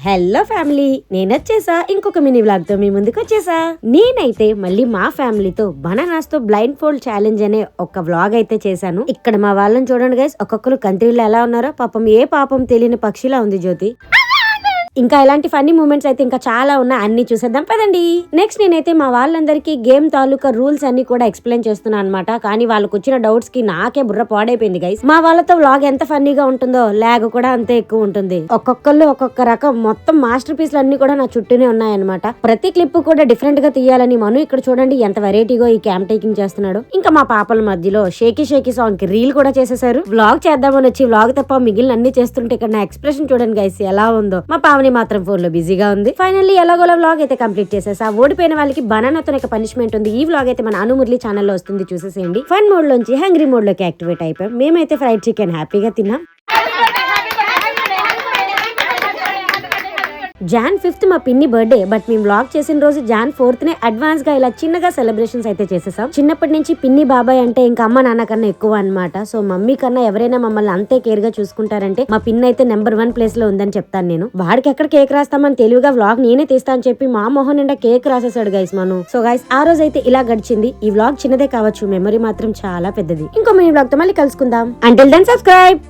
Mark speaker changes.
Speaker 1: Hello family, నేను వచ్చేసా ఇంకొక మినీ వ్లాగ్ తో మీ ముందుకు వచ్చేసా. నేనైతే మళ్ళీ మా ఫ్యామిలీతో బనానాస్ తో బ్లైండ్ ఫోల్డ్ ఛాలెంజ్ అనే ఒక వ్లాగ్ అయితే చేశాను. ఇక్కడ మా వాళ్ళని చూడండి గైస్, ఒక్కొక్కరు కంట్రీలో ఎలా ఉన్నారో. పాపం ఏ పాపం తెలియని పక్షిలా ఉంది జ్యోతి. ఇంకా ఇలాంటి ఫన్నీ మూమెంట్స్ అయితే ఇంకా చాలా ఉన్నాయి, అన్ని చూసేద్దాం పదండి. నెక్స్ట్ నేనైతే మా వాళ్ళందరికీ గేమ్ తాలూకా రూల్స్ అన్ని కూడా ఎక్స్ప్లెయిన్ చేస్తున్నా అనమాట. కానీ వాళ్ళకు వచ్చిన డౌట్స్ కి నాకే బుర్ర పాడైపోయింది గైస్. మా వాళ్ళతో వ్లాగ్ ఎంత ఫన్నీగా ఉంటుందో లాగ్ కూడా అంతే ఎక్కువ ఉంటుంది. ఒక్కొక్కళ్ళు ఒక్కొక్క రకం మొత్తం మాస్టర్ పీస్లు అన్ని కూడా నా చుట్టూనే ఉన్నాయన్నమాట. ప్రతి క్లిప్ కూడా డిఫరెంట్ గా తీయాలని మను ఇక్కడ చూడండి ఎంత వెరైటీగా ఈ క్యామ్ టేకింగ్ చేస్తున్నాడు. ఇంకా మా పాపల మధ్యలో షేకీ షేకీ సాంగ్ కి రీల్ కూడా చేసేసారు. వ్లాగ్ చేద్దామని వచ్చి వ్లాగ్ తప్ప మిగిలిన అన్ని చేస్తుంటే ఇక్కడ నా ఎక్స్ప్రెషన్ చూడండి గైస్ ఎలా ఉందో. మా పావని మాత్రం ఫోన్ లో బిజీగా ఉంది. ఫైనల్లీ ఎలాగోలా వ్లాగ్ అయితే కంప్లీట్ చేసేసా. ఓడిపోయిన వాళ్ళకి బనానాతో ఒక పనిష్మెంట్ ఉంది. ఈ వ్లాగ్ అయితే మన అనుమురళి ఛానల్లో వస్తుంది, చూసేసేయండి. ఫన్ మోడ్ లోంచి హంగ్రీ మోడ్ లోకి యాక్టివేట్ అయిపోయాం. మేమైతే ఫ్రైడ్ చికెన్ హ్యాపీగా తిన్నాం. జాన్ 5th మా పిన్ని బర్త్డే. బట్ మేము వ్లాగ్ చేసిన రోజు జాన్ 4th అడ్వాన్స్ గా ఇలా చిన్నగా సెలబ్రేషన్స్ అయితే చేసేసాం. చిన్నప్పటి నుంచి పిన్ని బాబాయ్ అంటే ఇంకా అమ్మ నాన్న కన్నా ఎక్కువ అన్నమాట. సో మమ్మీ కన్నా ఎవరైనా మమ్మల్ని అంతే కేర్ గా చూసుకుంటారంటే మా పిన్ని అయితే నెంబర్ 1 ప్లేస్ లో ఉందని చెప్తాను నేను. వాడికి ఎక్కడ కేక్ రాస్తామని తెలివిగా వ్లాగ్ నేనే తీస్తా అని చెప్పి మా మొహం నిండా కేక్ రాసేసాడు గైస్ మను. సో గైస్ ఆ రోజు అయితే ఇలా గడిచింది. ఈ వ్లాగ్ చిన్నదే కావచ్చు, మెమరీ మాత్రం చాలా పెద్దది. ఇంకో మినీ వ్లాగ్ తో మళ్ళీ కలుసుకుందాం. Until then subscribe.